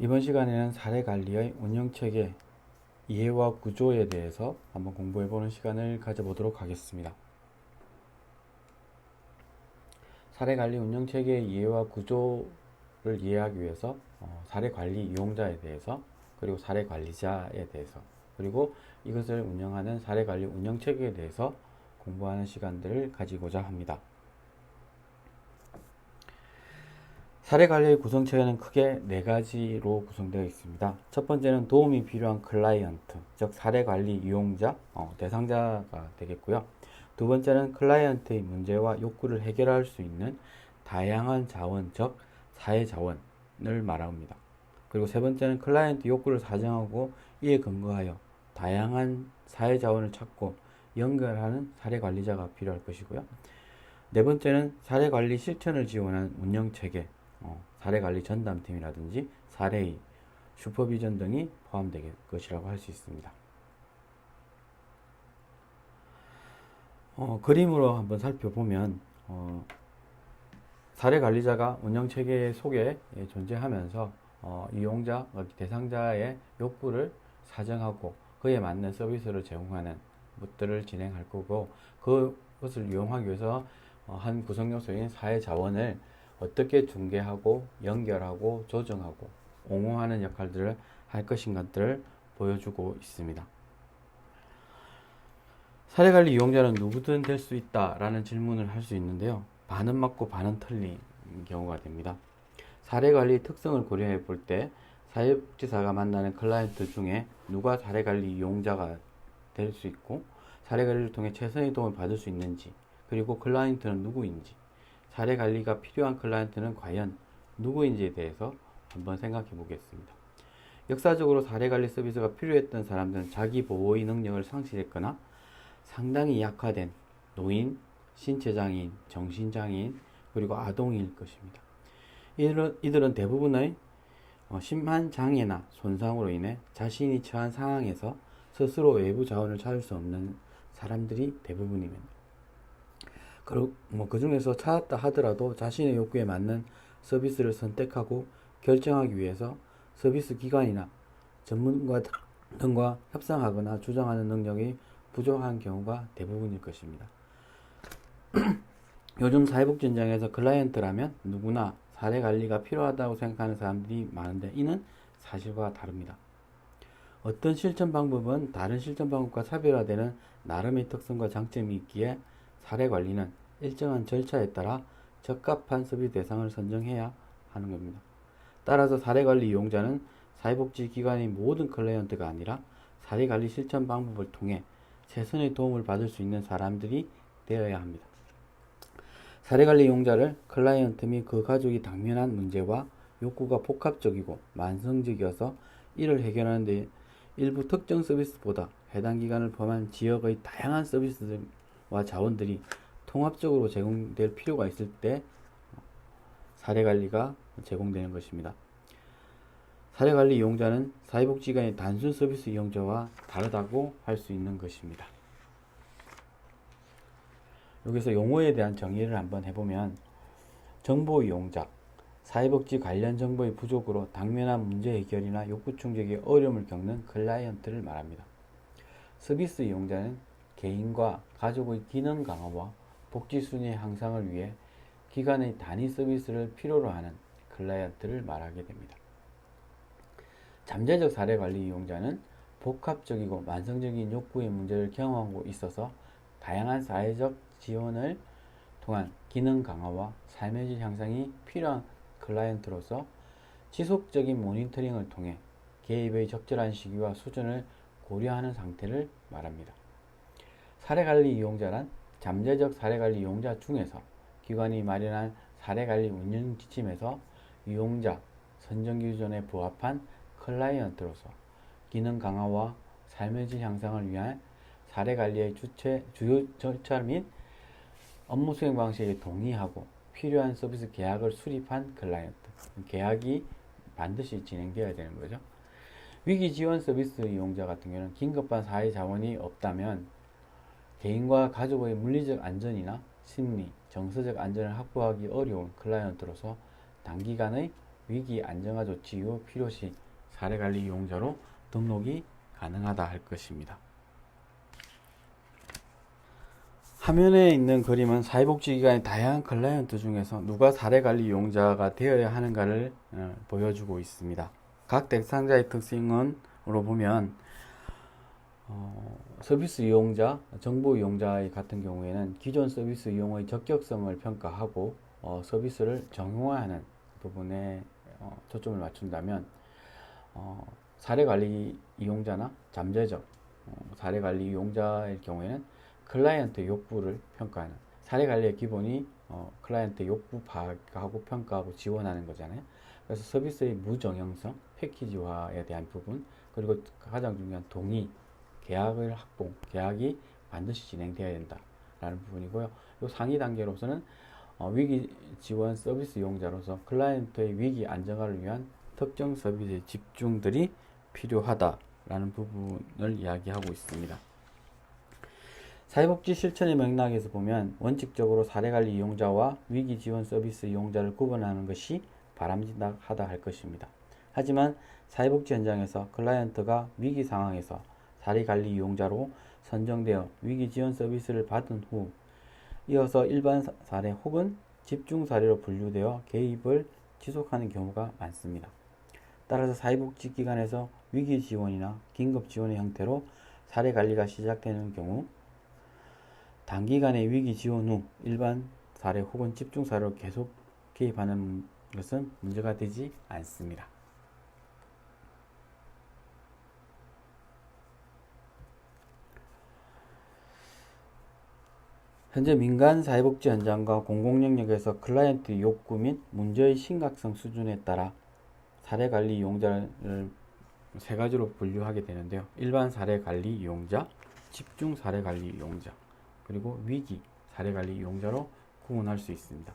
이번 시간에는 사례관리의 운영체계, 이해와 구조에 대해서 한번 공부해보는 시간을 가져보도록 하겠습니다. 사례관리 운영체계의 이해와 구조를 이해하기 위해서 사례관리 이용자에 대해서, 그리고 사례관리자에 대해서, 그리고 이것을 운영하는 사례관리 운영체계에 대해서 공부하는 시간들을 가지고자 합니다. 사례관리의 구성체계는 크게 네 가지로 구성되어 있습니다. 첫 번째는 도움이 필요한 클라이언트, 즉 사례관리 이용자, 대상자가 되겠고요. 두 번째는 클라이언트의 문제와 욕구를 해결할 수 있는 다양한 자원, 즉 사회자원을 말합니다. 그리고 세 번째는 클라이언트 욕구를 사정하고 이에 근거하여 다양한 사회자원을 찾고 연결하는 사례관리자가 필요할 것이고요. 네 번째는 사례관리 실천을 지원하는 운영체계, 사례관리 전담팀이라든지 사례의, 슈퍼비전 등이 포함될 것이라고 할 수 있습니다. 그림으로 한번 살펴보면 사례관리자가 운영체계 속에 존재하면서 이용자, 대상자의 욕구를 사정하고 그에 맞는 서비스를 제공하는 것들을 진행할 거고, 그것을 이용하기 위해서 한 구성 요소인 사회자원을 어떻게 중개하고 연결하고 조정하고 옹호하는 역할들을 할 것인가를 보여주고 있습니다. 사례관리 이용자는 누구든 될 수 있다라는 질문을 할 수 있는데요. 반은 맞고 반은 틀린 경우가 됩니다. 사례관리 특성을 고려해 볼 때 사회복지사가 만나는 클라이언트 중에 누가 사례관리 이용자가 될 수 있고 사례관리를 통해 최선의 도움을 받을 수 있는지, 그리고 클라이언트는 누구인지, 사례관리가 필요한 클라이언트는 과연 누구인지에 대해서 한번 생각해 보겠습니다. 역사적으로 사례관리 서비스가 필요했던 사람들은 자기 보호의 능력을 상실했거나 상당히 약화된 노인, 신체장애인, 정신장애인, 그리고 아동일 것입니다. 이들은 대부분의 심한 장애나 손상으로 인해 자신이 처한 상황에서 스스로 외부 자원을 찾을 수 없는 사람들이 대부분입니다. 그 중에서 찾았다 하더라도 자신의 욕구에 맞는 서비스를 선택하고 결정하기 위해서 서비스 기관이나 전문가 등과 협상하거나 조정하는 능력이 부족한 경우가 대부분일 것입니다. 요즘 사회복지 현장에서 클라이언트라면 누구나 사례관리가 필요하다고 생각하는 사람들이 많은데 이는 사실과 다릅니다. 어떤 실천 방법은 다른 실천 방법과 차별화되는 나름의 특성과 장점이 있기에 사례관리는 일정한 절차에 따라 적합한 서비스 대상을 선정해야 하는 겁니다. 따라서 사례관리 이용자는 사회복지기관의 모든 클라이언트가 아니라 사례관리 실천 방법을 통해 최선의 도움을 받을 수 있는 사람들이 되어야 합니다. 사례관리 이용자를 클라이언트 및 그 가족이 당면한 문제와 욕구가 복합적이고 만성적이어서 이를 해결하는 데 일부 특정 서비스보다 해당 기관을 포함한 지역의 다양한 서비스와 자원들이 통합적으로 제공될 필요가 있을 때 사례관리가 제공되는 것입니다. 사례관리 이용자는 사회복지기관의 단순 서비스 이용자와 다르다고 할 수 있는 것입니다. 여기서 용어에 대한 정의를 한번 해보면, 정보 이용자, 사회복지 관련 정보의 부족으로 당면한 문제 해결이나 욕구 충족에 어려움을 겪는 클라이언트를 말합니다. 서비스 이용자는 개인과 가족의 기능 강화와 복지 순위 향상을 위해 기관의 단위 서비스를 필요로 하는 클라이언트를 말하게 됩니다. 잠재적 사례관리 이용자는 복합적이고 만성적인 욕구의 문제를 경험하고 있어서 다양한 사회적 지원을 통한 기능 강화와 삶의 질 향상이 필요한 클라이언트로서 지속적인 모니터링을 통해 개입의 적절한 시기와 수준을 고려하는 상태를 말합니다. 사례관리 이용자란 잠재적 사례관리 이용자 중에서 기관이 마련한 사례관리 운영 지침에서 이용자 선정 기준에 부합한 클라이언트로서 기능 강화와 삶의 질 향상을 위한 사례관리의 주요 절차 및 업무 수행 방식에 동의하고 필요한 서비스 계약을 수립한 클라이언트. 계약이 반드시 진행되어야 되는 거죠. 위기 지원 서비스 이용자 같은 경우는 긴급한 사회 자원이 없다면 개인과 가족의 물리적 안전이나 심리, 정서적 안전을 확보하기 어려운 클라이언트로서 단기간의 위기 안정화 조치 이후 필요시 사례관리 이용자로 등록이 가능하다 할 것입니다. 화면에 있는 그림은 사회복지기관의 다양한 클라이언트 중에서 누가 사례관리 이용자가 되어야 하는가를 보여주고 있습니다. 각 대상자의 특징으로 보면 서비스 이용자, 정보 이용자 같은 경우에는 기존 서비스 이용의 적격성을 평가하고 서비스를 정형화하는 부분에 초점을 맞춘다면 사례관리 이용자나 잠재적 사례관리 이용자의 경우에는 클라이언트 욕구를 평가하는 사례관리의 기본이 클라이언트 욕구 파악하고 평가하고 지원하는 거잖아요. 그래서 서비스의 무정형성, 패키지화에 대한 부분, 그리고 가장 중요한 동의, 계약을 확보, 계약이 반드시 진행되어야 된다라는 부분이고요. 이 상위 단계로서는 위기 지원 서비스 이용자로서 클라이언트의 위기 안정화를 위한 특정 서비스의 집중들이 필요하다라는 부분을 이야기하고 있습니다. 사회복지 실천의 맥락에서 보면 원칙적으로 사례관리 이용자와 위기 지원 서비스 이용자를 구분하는 것이 바람직하다 할 것입니다. 하지만 사회복지 현장에서 클라이언트가 위기 상황에서 사례관리 이용자로 선정되어 위기 지원 서비스를 받은 후 이어서 일반 사례 혹은 집중 사례로 분류되어 개입을 지속하는 경우가 많습니다. 따라서 사회복지기관에서 위기 지원이나 긴급 지원의 형태로 사례 관리가 시작되는 경우 단기간의 위기 지원 후 일반 사례 혹은 집중 사례로 계속 개입하는 것은 문제가 되지 않습니다. 현재 민간 사회복지 현장과 공공영역에서 클라이언트 욕구 및 문제의 심각성 수준에 따라 사례관리 이용자를 세 가지로 분류하게 되는데요. 일반 사례관리 이용자, 집중 사례관리 이용자, 그리고 위기 사례관리 이용자로 구분할 수 있습니다.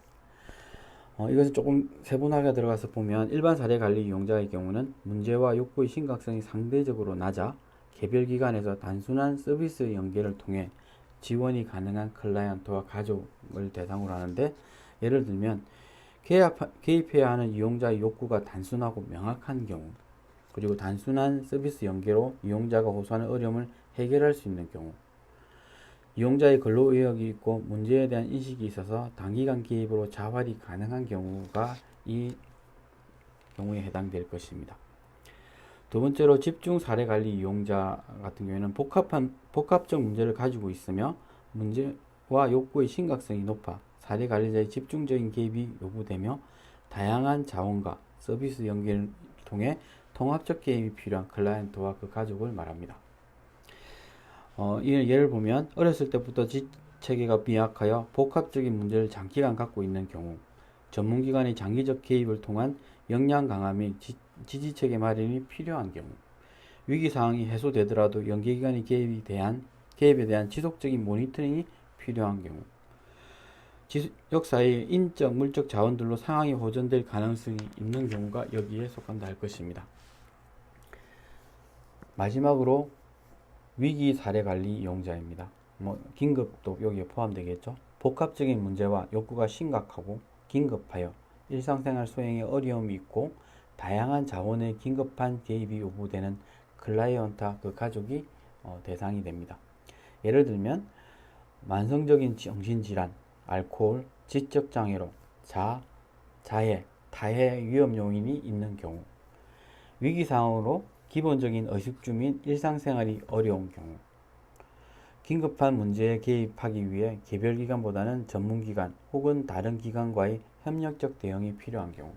이것은 조금 세분화가 들어가서 보면 일반 사례관리 이용자의 경우는 문제와 욕구의 심각성이 상대적으로 낮아 개별 기관에서 단순한 서비스 연계를 통해 지원이 가능한 클라이언트와 가족을 대상으로 하는데, 예를 들면 개입해야 하는 이용자의 욕구가 단순하고 명확한 경우, 그리고 단순한 서비스 연계로 이용자가 호소하는 어려움을 해결할 수 있는 경우, 이용자의 근로 의욕이 있고 문제에 대한 인식이 있어서 단기간 개입으로 자활이 가능한 경우가 이 경우에 해당될 것입니다. 두 번째로 집중 사례관리 이용자 같은 경우에는 복합적 문제를 가지고 있으며 문제와 욕구의 심각성이 높아 사례관리자의 집중적인 개입이 요구되며 다양한 자원과 서비스 연계를 통해 통합적 개입이 필요한 클라이언트와 그 가족을 말합니다. 예를 보면 어렸을 때부터 지체계가 미약하여 복합적인 문제를 장기간 갖고 있는 경우, 전문기관의 장기적 개입을 통한 역량 강화 및 지지체계 마련이 필요한 경우, 위기상황이 해소되더라도 연계기관의 개입에 대한 지속적인 모니터링이 필요한 경우, 지역사회의 인적, 물적 자원들로 상황이 호전될 가능성이 있는 경우가 여기에 속한다 할 것입니다. 마지막으로 위기 사례관리 이용자입니다. 긴급도 여기에 포함되겠죠. 복합적인 문제와 욕구가 심각하고 긴급하여 일상생활 수행에 어려움이 있고 다양한 자원의 긴급한 개입이 요구되는 클라이언트와 그 가족이 대상이 됩니다. 예를 들면 만성적인 정신질환, 알코올, 지적장애로 자해, 타해 위험 요인이 있는 경우, 위기상황으로 기본적인 의식주 및 일상생활이 어려운 경우, 긴급한 문제에 개입하기 위해 개별기관보다는 전문기관 혹은 다른 기관과의 협력적 대응이 필요한 경우,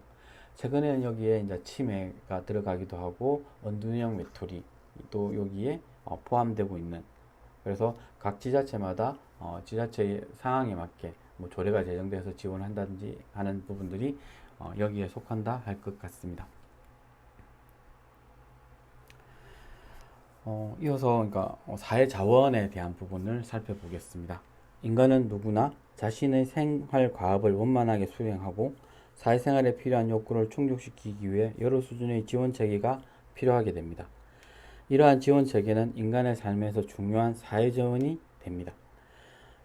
최근에는 여기에 이제 치매가 들어가기도 하고 언둔형 외톨이 또 여기에 포함되고 있는, 그래서 각 지자체마다 지자체의 상황에 맞게 조례가 제정돼서 지원한다든지 하는 부분들이 여기에 속한다 할 것 같습니다. 이어서 그러니까 사회 자원에 대한 부분을 살펴보겠습니다. 인간은 누구나 자신의 생활 과업을 원만하게 수행하고 사회생활에 필요한 욕구를 충족시키기 위해 여러 수준의 지원 체계가 필요하게 됩니다. 이러한 지원 체계는 인간의 삶에서 중요한 사회 자원이 됩니다.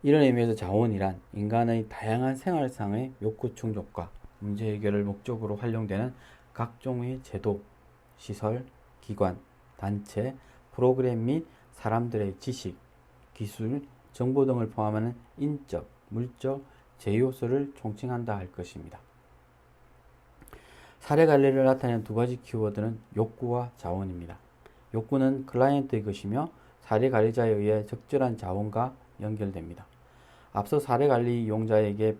이런 의미에서 자원이란 인간의 다양한 생활상의 욕구 충족과 문제 해결을 목적으로 활용되는 각종의 제도, 시설, 기관, 단체, 프로그램 및 사람들의 지식, 기술, 정보 등을 포함하는 인적, 물적, 제요소를 총칭한다 할 것입니다. 사례 관리를 나타내는 두 가지 키워드는 욕구와 자원입니다. 욕구는 클라이언트의 것이며 사례 관리자에 의해 적절한 자원과 연결됩니다. 앞서 사례 관리 이용자에게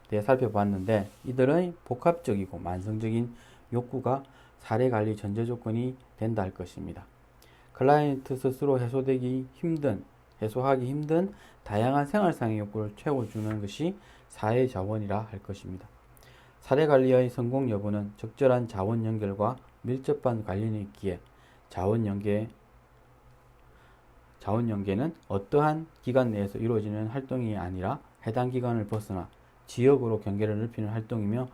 대해 살펴봤는데 이들의 복합적이고 만성적인 욕구가 사례 관리 전제 조건이 된다 할 것입니다. 클라이언트 스스로 해소하기 힘든 다양한 생활상의 욕구를 채워주는 것이 사회 자원이라 할 것입니다. 사례 관리의 성공 여부는 적절한 자원 연결과 밀접한 관련이 있기에 자원 연계는 어떠한 기관 내에서 이루어지는 활동이 아니라 해당 기관을 벗어나 지역으로 경계를 넓히는 활동이며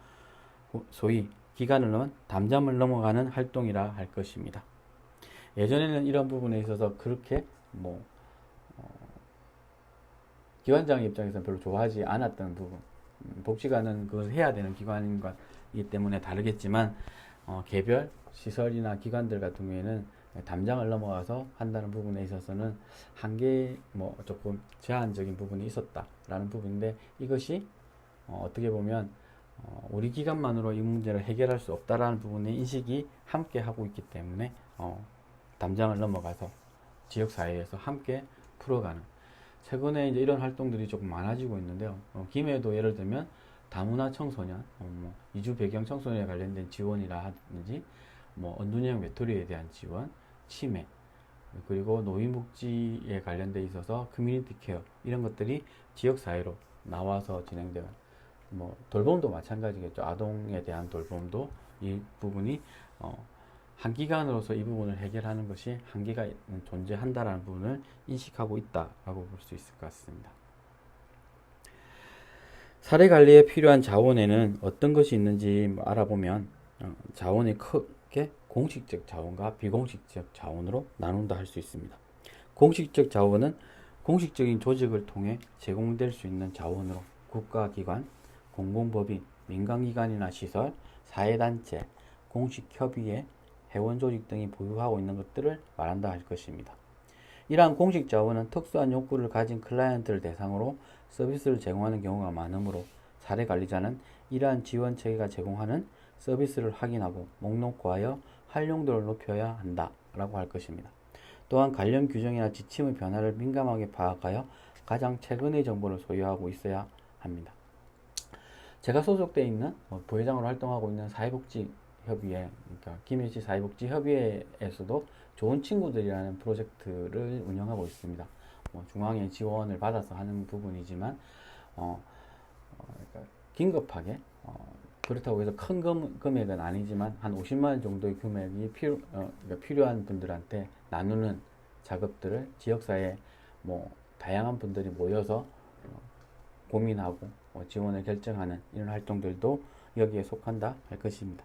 소위 기관을 담장을 넘어가는 활동이라 할 것입니다. 예전에는 이런 부분에 있어서 그렇게 기관장 입장에서는 별로 좋아하지 않았던 부분, 복지관은 그걸 해야 되는 기관이기 때문에 다르겠지만 개별 시설이나 기관들 같은 경우에는 담장을 넘어가서 한다는 부분에 있어서는 한계 조금 제한적인 부분이 있었다라는 부분인데 이것이 어떻게 보면 우리 기관만으로 이 문제를 해결할 수 없다라는 부분의 인식이 함께 하고 있기 때문에 담장을 넘어가서 지역사회에서 함께 풀어가는 최근에 이제 이런 활동들이 조금 많아지고 있는데요. 김해도 예를 들면 다문화 청소년, 이주 배경 청소년에 관련된 지원이라든지 언둔형 외톨이에 대한 지원, 치매, 그리고 노인복지에 관련돼 있어서 커뮤니티 케어 이런 것들이 지역사회로 나와서 진행되는 돌봄도 마찬가지겠죠. 아동에 대한 돌봄도 이 부분이 한 기관으로서 이 부분을 해결하는 것이 한계가 존재한다라는 부분을 인식하고 있다라고 볼 수 있을 것 같습니다. 사례 관리에 필요한 자원에는 어떤 것이 있는지 알아보면 자원이 크게 공식적 자원과 비공식적 자원으로 나눈다 할 수 있습니다. 공식적 자원은 공식적인 조직을 통해 제공될 수 있는 자원으로 국가기관, 공공법인, 민간기관이나 시설, 사회단체, 공식협의회, 회원조직 등이 보유하고 있는 것들을 말한다 할 것입니다. 이러한 공식 자원은 특수한 욕구를 가진 클라이언트를 대상으로 서비스를 제공하는 경우가 많으므로 사례 관리자는 이러한 지원 체계가 제공하는 서비스를 확인하고 목록화하여 활용도를 높여야 한다라고 할 것입니다. 또한 관련 규정이나 지침의 변화를 민감하게 파악하여 가장 최근의 정보를 소유하고 있어야 합니다. 제가 소속되어 있는 부회장으로 활동하고 있는 사회복지협의회, 그러니까 김해시 사회복지협의회에서도 좋은 친구들이라는 프로젝트를 운영하고 있습니다. 중앙의 지원을 받아서 하는 부분이지만 그러니까 긴급하게 그렇다고 해서 큰 금액은 아니지만 한 50만 원 정도의 금액이 필요한 분들한테 나누는 작업들을 지역사회 다양한 분들이 모여서 고민하고 지원을 결정하는 이런 활동들도 여기에 속한다 할 것입니다.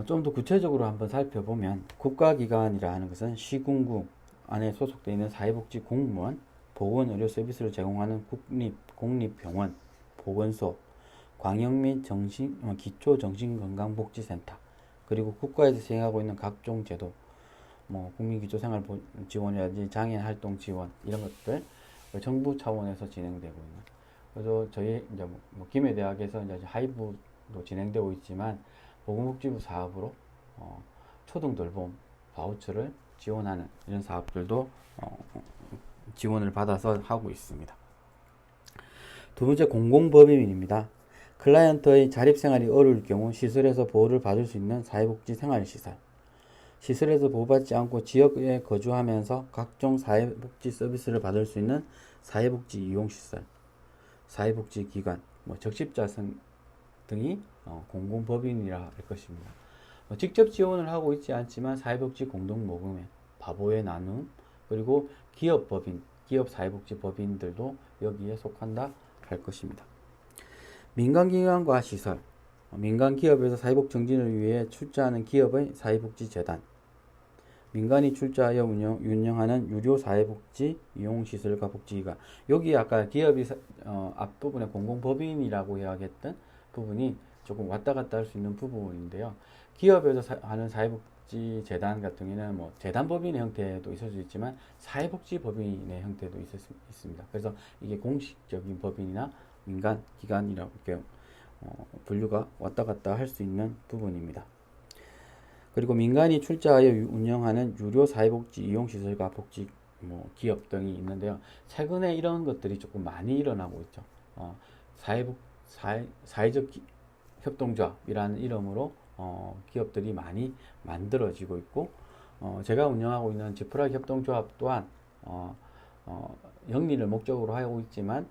좀 더 구체적으로 한번 살펴보면 국가기관이라 하는 것은 시군구 안에 소속되어 있는 사회복지 공무원, 보건의료 서비스를 제공하는 공립병원, 보건소, 광역 및 기초정신건강복지센터, 그리고 국가에서 시행하고 있는 각종 제도, 국민기초생활지원이라든지 장애인활동 지원 이런 것들 정부 차원에서 진행되고 있는. 그래서 저희 이제 김해대학에서 이제 하이브도 진행되고 있지만 보건복지부 사업으로 초등돌봄 바우처를 지원하는 이런 사업들도 지원을 받아서 하고 있습니다. 두 번째, 공공법인입니다. 클라이언트의 자립생활이 어려울 경우 시설에서 보호를 받을 수 있는 사회복지 생활시설, 시설에서 보호받지 않고 지역에 거주하면서 각종 사회복지 서비스를 받을 수 있는 사회복지 이용시설, 사회복지기관, 적십자선 등이 공공법인이라 할 것입니다. 직접 지원을 하고 있지 않지만 사회복지 공동모금회, 바보의 나눔, 그리고 기업법인, 기업사회복지법인들도 여기에 속한다 할 것입니다. 민간기관과 시설, 민간기업에서 사회복 정진을 위해 출자하는 기업의 사회복지재단, 민간이 출자하여 운영하는 유료 사회복지 이용시설과 복지기관. 여기 아까 기업이 앞부분에 공공법인이라고 이야기했던 부분이 조금 왔다 갔다 할 수 있는 부분인데요. 기업에서 하는 사회복지 재단 같은 경우에는 뭐 재단법인의 형태도 있을 수 있지만 사회복지법인의 형태도 있습니다. 그래서 이게 공식적인 법인이나 민간 기관이라고 이렇게 분류가 왔다 갔다 할 수 있는 부분입니다. 그리고 민간이 출자하여 운영하는 유료 사회복지 이용시설과 복지 기업 등이 있는데요. 최근에 이런 것들이 조금 많이 일어나고 있죠. 사회적 협동조합이라는 이름으로 기업들이 많이 만들어지고 있고, 제가 운영하고 있는 지프라 협동조합 또한 영리를 목적으로 하고 있지만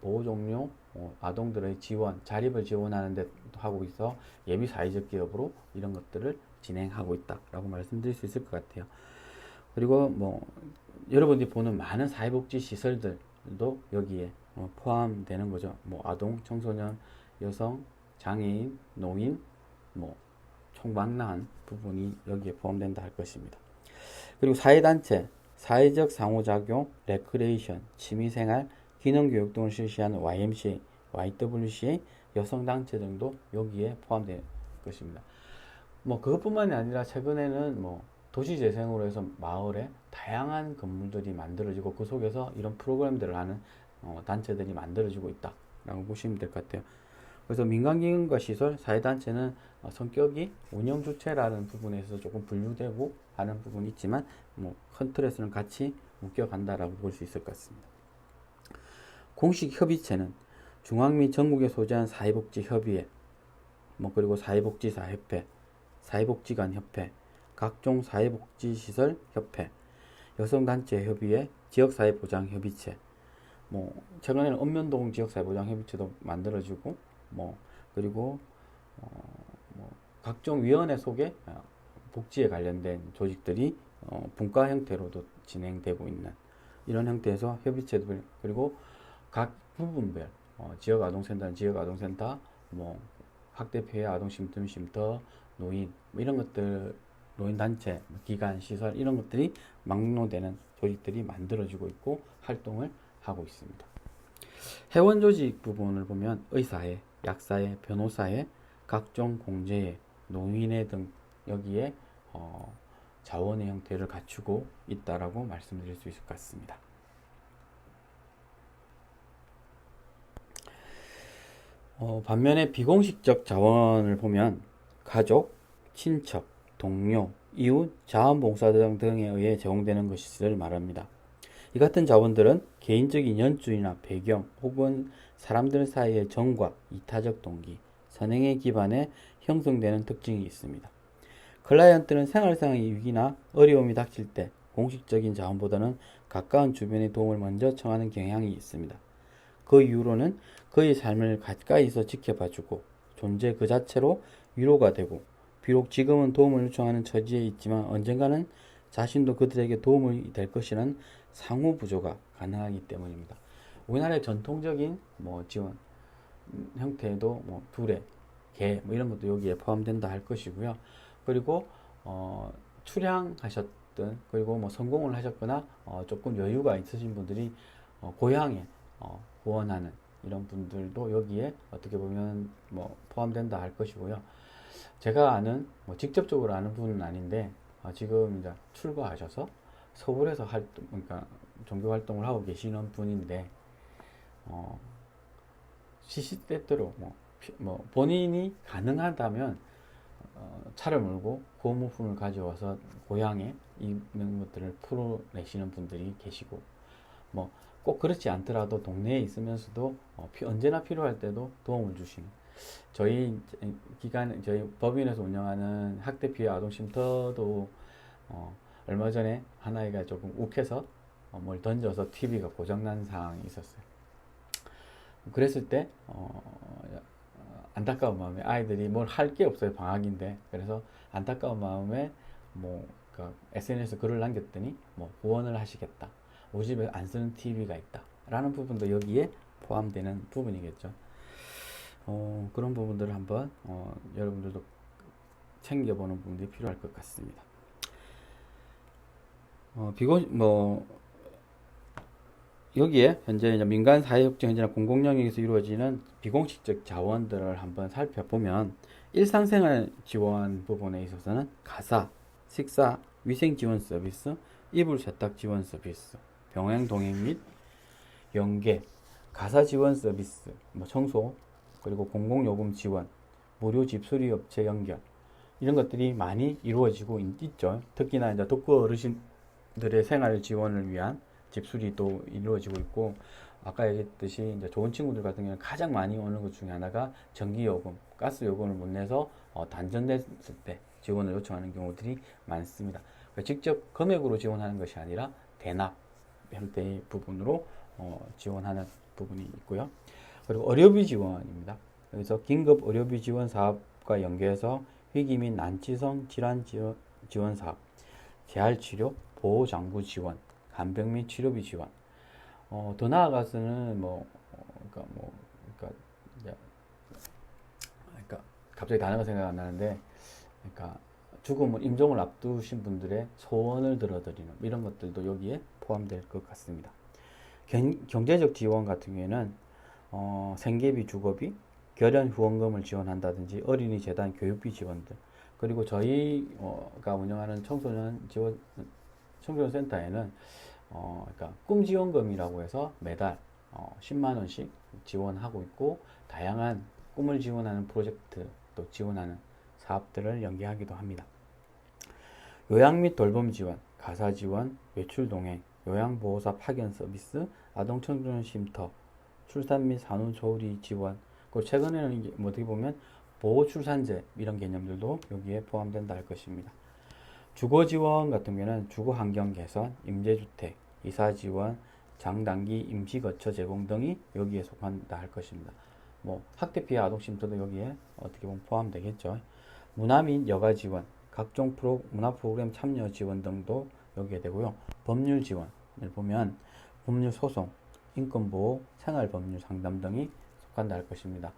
보호종료 아동들의 지원, 자립을 지원하는 데 하고 있어 예비 사회적 기업으로 이런 것들을 진행하고 있다라고 말씀드릴 수 있을 것 같아요. 그리고 여러분들이 보는 많은 사회복지 시설들도 여기에 포함되는 거죠. 아동, 청소년, 여성, 장애인, 노인, 총망라한 부분이 여기에 포함된다 할 것입니다. 그리고 사회단체, 사회적 상호작용, 레크레이션, 취미생활, 기능교육 등을 실시하는 YMCA, YWCA, 여성단체 등도 여기에 포함될 것입니다. 그것뿐만이 아니라 최근에는 도시재생으로 해서 마을에 다양한 건물들이 만들어지고 그 속에서 이런 프로그램들을 하는 단체들이 만들어지고 있다라고 보시면 될 것 같아요. 그래서 민간기관과 시설, 사회단체는 성격이 운영주체라는 부분에서 조금 분류되고 하는 부분이 있지만 큰 틀에서는 같이 묶여간다라고 볼 수 있을 것 같습니다. 공식 협의체는 중앙 및 전국에 소재한 사회복지협의회, 그리고 사회복지사협회, 사회복지관협회, 각종 사회복지시설협회, 여성단체협의회, 지역사회보장협의체, 최근에는 읍면동 지역사회보장협의체도 만들어지고, 그리고 각종 위원회 속에 복지에 관련된 조직들이 분과 형태로도 진행되고 있는 이런 형태에서 협의체들, 그리고 각 부분별 지역아동센터는 지역아동센터, 학대 피해 아동심tum쉼터, 노인 이런 것들, 노인단체, 기관, 시설 이런 것들이 막론되는 조직들이 만들어지고 있고 활동을 하고 있습니다. 회원 조직 부분을 보면 의사회, 약사회, 변호사회, 각종 공제회, 노인회 등 여기에 자원의 형태를 갖추고 있다라고 말씀드릴 수 있을 것 같습니다. 반면에 비공식적 자원을 보면 가족, 친척, 동료, 이웃, 자원봉사자 등에 의해 제공되는 것을 말합니다. 이 같은 자원들은 개인적인 연주나 배경 혹은 사람들 사이의 정과 이타적 동기, 선행에 기반해 형성되는 특징이 있습니다. 클라이언트는 생활상의 위기나 어려움이 닥칠 때 공식적인 자원보다는 가까운 주변의 도움을 먼저 청하는 경향이 있습니다. 그 이후로는 그의 삶을 가까이서 지켜봐주고 존재 그 자체로 위로가 되고, 비록 지금은 도움을 요청하는 처지에 있지만 언젠가는 자신도 그들에게 도움이 될 것이라는 상호 부조가 가능하기 때문입니다. 우리나라의 전통적인 지원 형태도 두레, 개 이런 것도 여기에 포함된다 할 것이고요. 그리고 출향하셨던, 그리고 성공을 하셨거나 조금 여유가 있으신 분들이 고향에 후원하는 이런 분들도 여기에 어떻게 보면 포함된다 할 것이고요. 제가 아는 직접적으로 아는 분은 아닌데 지금 이제 출가하셔서 서울에서 그러니까 종교 활동을 하고 계시는 분인데 시시때때로 본인이 가능하다면 차를 몰고 고무품을 가져와서 고향에 있는 것들을 풀어내시는 분들이 계시고, 꼭 그렇지 않더라도 동네에 있으면서도 언제나 필요할 때도 도움을 주시는, 저희 법인에서 운영하는 학대 피해 아동 쉼터도 얼마 전에 한 아이가 조금 욱해서 뭘 던져서 TV가 고장난 상황이 있었어요. 그랬을 때 안타까운 마음에, 아이들이 뭘 할 게 없어요, 방학인데. 그래서 안타까운 마음에 SNS 글을 남겼더니 후원을 하시겠다, 우리 집에 안 쓰는 TV가 있다 라는 부분도 여기에 포함되는 부분이겠죠. 그런 부분들을 한번 여러분들도 챙겨보는 부분이 필요할 것 같습니다. 여기에 현재 이제 민간 사회협정 현재나 공공영역에서 이루어지는 비공식적 자원들을 한번 살펴보면 일상생활 지원 부분에 있어서는 가사, 식사, 위생 지원 서비스, 이불 세탁 지원 서비스, 병행 동행 및 연계, 가사 지원 서비스, 청소, 그리고 공공요금 지원, 무료 집수리 업체 연결 이런 것들이 많이 이루어지고 있죠. 특히나 이제 독거 어르신들의 생활 지원을 위한 집수리도 이루어지고 있고, 아까 얘기했듯이 이제 좋은 친구들 같은 경우는 가장 많이 오는 것 중에 하나가 전기요금, 가스요금을 못 내서 단전됐을 때 지원을 요청하는 경우들이 많습니다. 직접 금액으로 지원하는 것이 아니라 대납 형태의 부분으로 지원하는 부분이 있고요. 그리고 의료비 지원입니다. 여기서 긴급 의료비 지원 사업과 연계해서 위기 및 난치성 질환 지원 사업, 재활치료, 보호장구 지원, 간병 및 치료비 지원. 더 나아가서는 갑자기 단어가 생각 안 나는데, 죽음을 임종을 앞두신 분들의 소원을 들어드리는 이런 것들도 여기에 포함될 것 같습니다. 경제적 지원 같은 경우에는 생계비, 주거비, 결연 후원금을 지원한다든지 어린이 재단 교육비 지원들, 그리고 저희가 운영하는 청소년 센터에는 꿈 지원금이라고 해서 매달 10만 원씩 지원하고 있고, 다양한 꿈을 지원하는 프로젝트 또 지원하는 사업들을 연계하기도 합니다. 요양 및 돌봄 지원, 가사 지원, 외출 동행, 요양보호사 파견 서비스, 아동청소년 쉼터, 출산 및 산후조리 지원, 그리고 최근에는 어떻게 보면 보호출산제 이런 개념들도 여기에 포함된다 할 것입니다. 주거 지원 같은 경우는 주거 환경 개선, 임대주택, 이사 지원, 장단기 임시거처 제공 등이 여기에 속한다 할 것입니다. 학대 피해 아동 쉼터도 여기에 어떻게 보면 포함되겠죠. 문화 및 여가 지원, 각종 문화 프로그램 참여 지원 등도 여기에 되고요. 법률 지원을 보면 법률 소송, 인권보호, 생활법률 상담 등이 속한다 할 것입니다.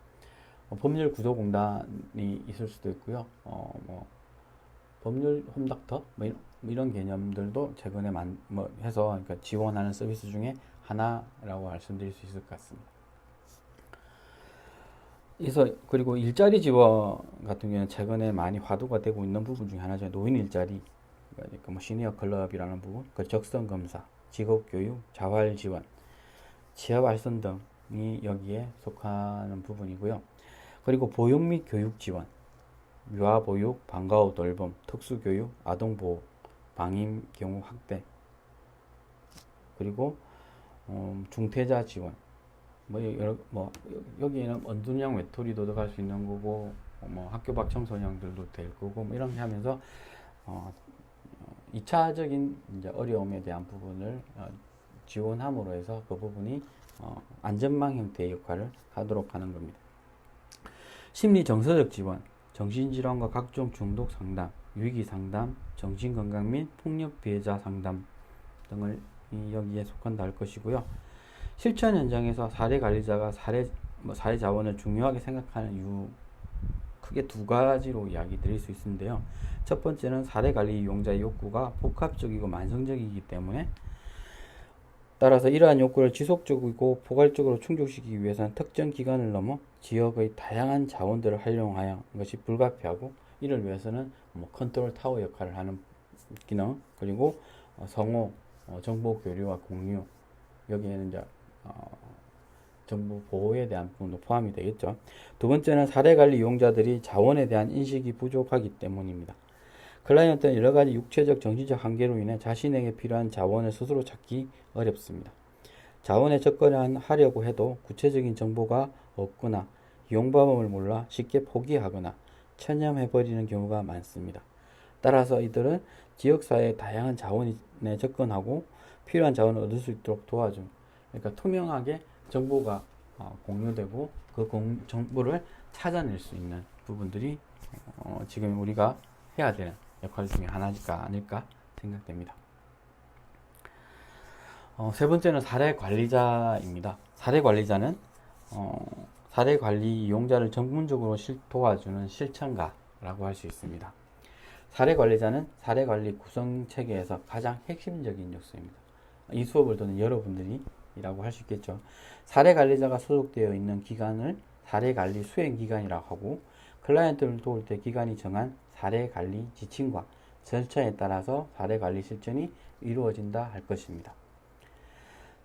법률 구조공단이 있을 수도 있고요. 법률 홈닥터 이런 개념들도 최근에 해서 지원하는 서비스 중에 하나라고 말씀드릴 수 있을 것 같습니다. 그리고 일자리 지원 같은 경우는 최근에 많이 화두가 되고 있는 부분 중에 하나죠. 노인 일자리, 시니어 클럽이라는 부분, 적성 검사, 직업 교육, 자활 지원, 취업 알선 등이 여기에 속하는 부분이고요. 그리고 보육 및 교육 지원, 유아 보육, 방과 후 돌봄, 특수 교육, 아동 보호, 방임 경우 학대, 그리고 중퇴자 지원. 여기에는 언둔형 외톨이도 들어갈 수 있는 거고, 학교 밖 청소년들도 될 거고, 이렇게 하면서 2차적인 이제 어려움에 대한 부분을 지원함으로 해서 그 부분이 안전망 형태의 역할을 하도록 하는 겁니다. 심리 정서적 지원, 정신질환과 각종 중독 상담, 위기 상담, 정신건강 및 폭력 피해자 상담 등을 여기에 속한다 할 것이고요. 실천 현장에서 사례 관리자가 사례 자원을 중요하게 생각하는 이유, 크게 두 가지로 이야기 드릴 수 있는데요. 첫 번째는 사례 관리 이용자의 욕구가 복합적이고 만성적이기 때문에, 따라서 이러한 욕구를 지속적이고 포괄적으로 충족시키기 위해서는 특정 기간을 넘어 지역의 다양한 자원들을 활용하여 것이 불가피하고, 이를 위해서는 컨트롤 타워 역할을 하는 기능, 그리고 성호, 정보 교류와 공유, 여기에는 이제 정보 보호에 대한 부분도 포함이 되겠죠. 두 번째는 사례관리 이용자들이 자원에 대한 인식이 부족하기 때문입니다. 클라이언트는 여러가지 육체적, 정신적 한계로 인해 자신에게 필요한 자원을 스스로 찾기 어렵습니다. 자원에 접근하려고 해도 구체적인 정보가 없거나 이용 방법을 몰라 쉽게 포기하거나 체념해버리는 경우가 많습니다. 따라서 이들은 지역사회의 다양한 자원에 접근하고 필요한 자원을 얻을 수 있도록 도와준, 투명하게 정보가 공유되고 그 정보를 찾아낼 수 있는 부분들이 지금 우리가 해야 되는 역할 중에 하나가 아닐까 생각됩니다. 세 번째는 사례 관리자입니다. 사례 관리자는 사례 관리 이용자를 전문적으로 도와주는 실천가라고 할 수 있습니다. 사례관리자는 사례관리 구성체계에서 가장 핵심적인 요소입니다. 이 수업을 듣는 여러분들이 라고 할 수 있겠죠. 사례관리자가 소속되어 있는 기관을 사례관리 수행기관이라고 하고, 클라이언트를 도울 때 기관이 정한 사례관리 지침과 절차에 따라서 사례관리 실천이 이루어진다 할 것입니다.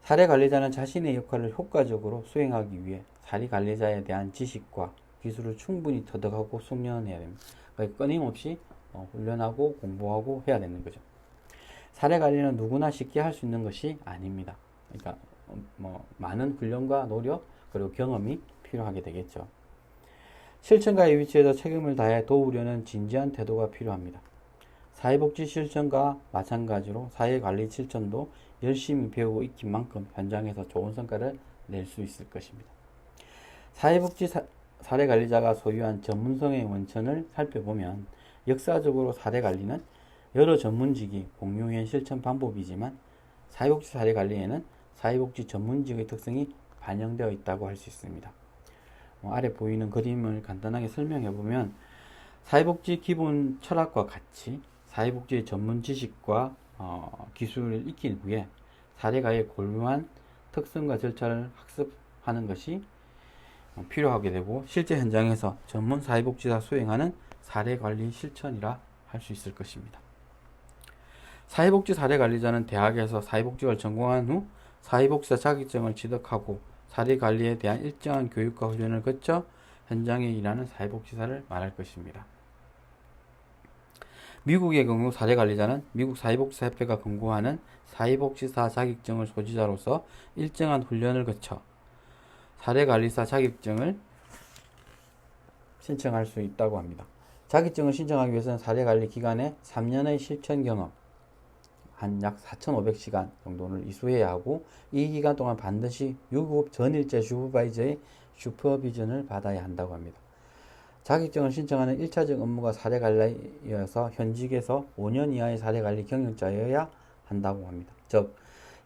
사례관리자는 자신의 역할을 효과적으로 수행하기 위해 사례관리자에 대한 지식과 기술을 충분히 터득하고 숙련해야 됩니다. 그러니까 끊임없이 훈련하고 공부하고 해야 되는 거죠. 사례관리는 누구나 쉽게 할 수 있는 것이 아닙니다. 그러니까 많은 훈련과 노력 그리고 경험이 필요하게 되겠죠. 실천가의 위치에서 책임을 다해 도우려는 진지한 태도가 필요합니다. 사회복지 실천과 마찬가지로 사회관리 실천도 열심히 배우고 익힌 만큼 현장에서 좋은 성과를 낼 수 있을 것입니다. 사회복지 사례관리자가 소유한 전문성의 원천을 살펴보면 역사적으로 사례관리는 여러 전문직이 공유한 실천 방법이지만 사회복지 사례관리에는 사회복지 전문직의 특성이 반영되어 있다고 할 수 있습니다. 아래 보이는 그림을 간단하게 설명해 보면 사회복지 기본 철학과 같이 사회복지의 전문 지식과 기술을 익힌 후에 사례가의 고유한 특성과 절차를 학습하는 것이 필요하게 되고 실제 현장에서 전문 사회복지사 수행하는 사례관리 실천이라 할 수 있을 것입니다. 사회복지 사례관리자는 대학에서 사회복지를 전공한 후 사회복지사 자격증을 취득하고 사례관리에 대한 일정한 교육과 훈련을 거쳐 현장에 일하는 사회복지사를 말할 것입니다. 미국의 경우 사례관리자는 미국 사회복지사협회가 권고하는 사회복지사 자격증을 소지자로서 일정한 훈련을 거쳐 사례관리사 자격증을 신청할 수 있다고 합니다. 자격증을 신청하기 위해서는 사례관리 기간에 3년의 실천 경험, 한 약 4,500시간 정도를 이수해야 하고 이 기간 동안 반드시 유급 전일제 슈퍼바이저의 슈퍼비전을 받아야 한다고 합니다. 자격증을 신청하는 1차적 업무가 사례관리여서 현직에서 5년 이하의 사례관리 경력자여야 한다고 합니다. 즉,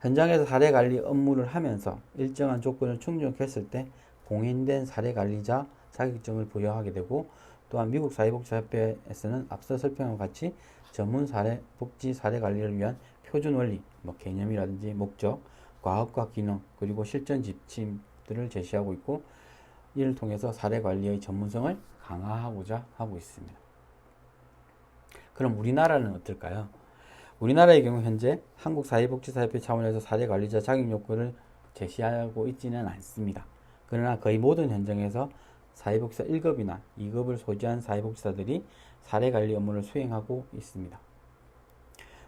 현장에서 사례관리 업무를 하면서 일정한 조건을 충족했을 때 공인된 사례관리자 자격증을 부여하게 되고 또한 미국 사회복지협회에서는 앞서 설명과 같이 전문 사회복지 사례관리를 위한 표준 원리, 개념이라든지 목적, 과업과 기능, 그리고 실전 지침들을 제시하고 있고 이를 통해서 사례관리의 전문성을 강화하고자 하고 있습니다. 그럼 우리나라는 어떨까요? 우리나라의 경우 현재 한국사회복지사협회 차원에서 사례관리자 자격 요건을 제시하고 있지는 않습니다. 그러나 거의 모든 현장에서 사회복지사 1급이나 2급을 소지한 사회복지사들이 사례관리 업무를 수행하고 있습니다.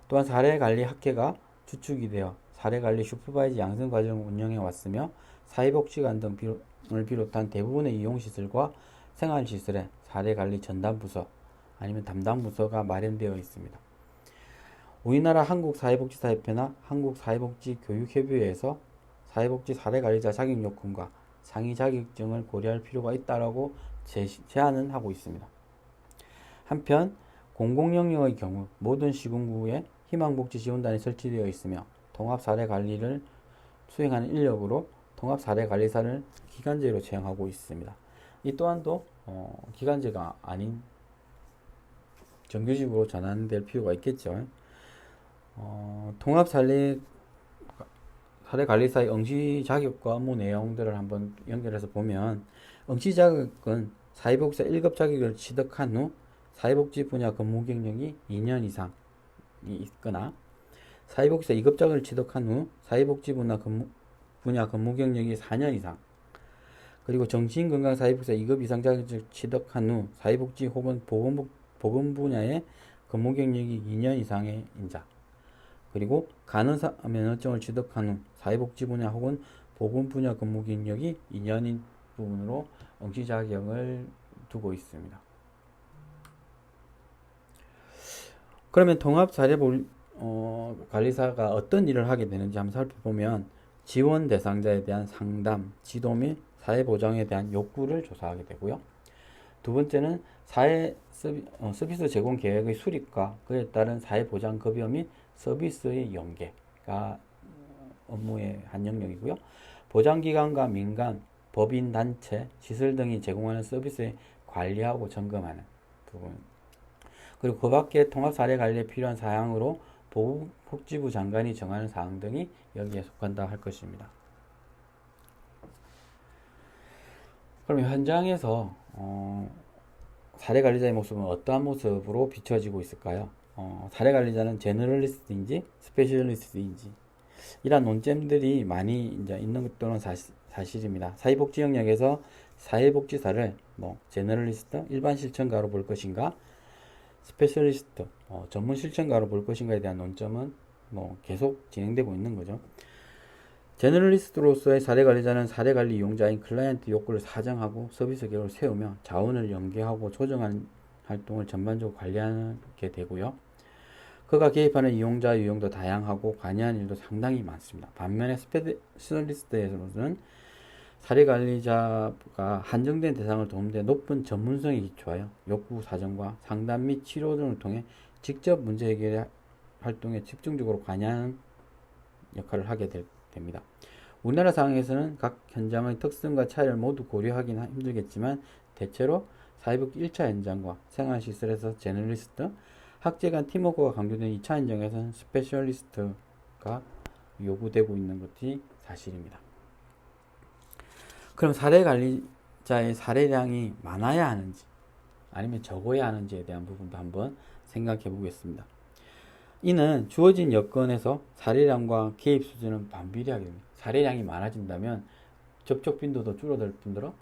또한 사례관리학회가 주축이 되어 사례관리 슈퍼바이저 양성과정을 운영해 왔으며 사회복지관 등을 비롯한 대부분의 이용시설과 생활시설에 사례관리 전담부서 아니면 담당부서가 마련되어 있습니다. 우리나라 한국사회복지사협회나 한국사회복지교육협의회에서 사회복지 사례관리자 자격요건과 상위 자격증을 고려할 필요가 있다고 제안은 하고 있습니다. 한편 공공영역의 경우 모든 시군구에 희망복지지원단이 설치되어 있으며 통합사례관리를 수행하는 인력으로 통합사례관리사를 기간제로 채용하고 있습니다. 이 또한도 기간제가 아닌 정규직으로 전환될 필요가 있겠죠. 사례관리사의 응시 자격과 업무 내용들을 한번 연결해서 보면 응시 자격은 사회복지사 1급 자격을 취득한 후 사회복지 분야 근무 경력이 2년 이상이 있거나 사회복지사 2급 자격을 취득한 후 사회복지 분야 근무 경력이 4년 이상 그리고 정신건강사회복지사 2급 이상 자격을 취득한 후 사회복지 혹은 보건 분야의 근무 경력이 2년 이상의 인자 그리고 간호사 면허증을 취득한 후 사회복지 분야 혹은 보건 분야 근무 경력이 2년인 부분으로 응시 자격을 두고 있습니다. 그러면 통합사례관리사가 어떤 일을 하게 되는지 한번 살펴보면 지원 대상자에 대한 상담, 지도 및 사회보장에 대한 욕구를 조사하게 되고요. 두 번째는 서비스 제공 계획의 수립과 그에 따른 사회보장 급여 및 서비스의 연계가 업무의 한 영역이고요. 보장기관과 민간, 법인, 단체, 시설 등이 제공하는 서비스에 관리하고 점검하는 부분. 그리고 그 밖에 통합 사례 관리에 필요한 사항으로 보건복지부 장관이 정하는 사항 등이 여기에 속한다 할 것입니다. 그럼 현장에서 사례관리자의 모습은 어떠한 모습으로 비춰지고 있을까요? 사례관리자는 제너럴리스트인지 스페셜리스트인지 이런 논점들이 많이 이제 있는 것도 사실입니다. 사회복지 영역에서 사회복지사를 제너럴리스트, 일반 실천가로 볼 것인가, 스페셜리스트, 전문 실천가로 볼 것인가에 대한 논점은 계속 진행되고 있는 거죠. 제너럴리스트로서의 사례관리자는 사례관리 이용자인 클라이언트 욕구를 사정하고 서비스 계획을 세우며 자원을 연계하고 조정하는 활동을 전반적으로 관리하게 되고요. 그가 개입하는 이용자 유형도 다양하고 관여하는 일도 상당히 많습니다. 반면에 스페셜리스트에서는 사례관리자가 한정된 대상을 도우는데 높은 전문성이 기초하여 욕구 사정과 상담 및 치료 등을 통해 직접 문제 해결 활동에 집중적으로 관여하는 역할을 하게 됩니다. 우리나라 상황에서는 각 현장의 특성과 차이를 모두 고려하기는 힘들겠지만 대체로 사회복지 1차 현장과 생활시설에서 제너럴리스트, 학제 간 팀워크가 강조되는 2차 현장에서는 스페셜리스트가 요구되고 있는 것이 사실입니다. 그럼 사례관리자의 사례량이 많아야 하는지 아니면 적어야 하는지에 대한 부분도 한번 생각해 보겠습니다. 이는 주어진 여건에서 사례량과 개입 수준은 반비례하게 됩니다. 사례량이 많아진다면 접촉 빈도도 줄어들 뿐더러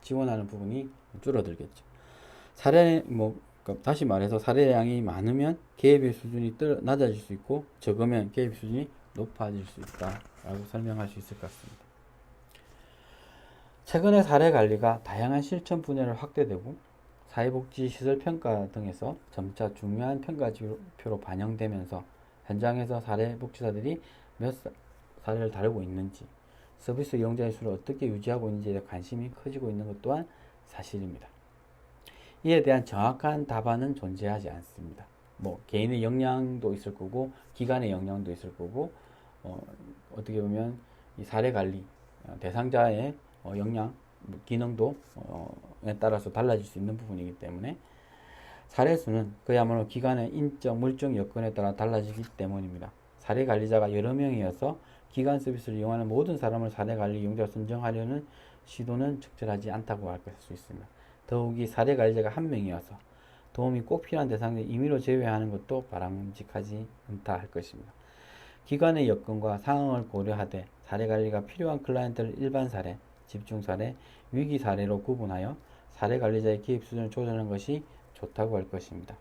지원하는 부분이 줄어들겠죠. 다시 말해서 사례량이 많으면 개입의 수준이 낮아질 수 있고 적으면 개입 수준이 높아질 수 있다라고 설명할 수 있을 것 같습니다. 최근에 사례관리가 다양한 실천 분야를 확대되고 사회복지 시설 평가 등에서 점차 중요한 평가지표로 반영되면서 현장에서 사례복지사들이 몇 사례를 다루고 있는지, 서비스 이용자의 수를 어떻게 유지하고 있는지에 대해 관심이 커지고 있는 것 또한 사실입니다. 이에 대한 정확한 답안은 존재하지 않습니다. 개인의 역량도 있을 거고 기관의 역량도 있을 거고 어떻게 보면 이 사례관리 대상자의 역량, 기능도 에 따라서 달라질 수 있는 부분이기 때문에 사례수는 그야말로 기관의 인적, 물적 여건에 따라 달라지기 때문입니다. 사례관리자가 여러 명이어서 기관 서비스를 이용하는 모든 사람을 사례관리 이용자로 선정하려는 시도는 적절하지 않다고 할 수 있습니다. 더욱이 사례관리자가 한 명이어서 도움이 꼭 필요한 대상을 임의로 제외하는 것도 바람직하지 않다 할 것입니다. 기관의 여건과 상황을 고려하되 사례관리가 필요한 클라이언트를 일반 사례, 집중 사례, 위기 사례로 구분하여 사례관리자의 개입 수준을 조절하는 것이 좋다고 할 것입니다.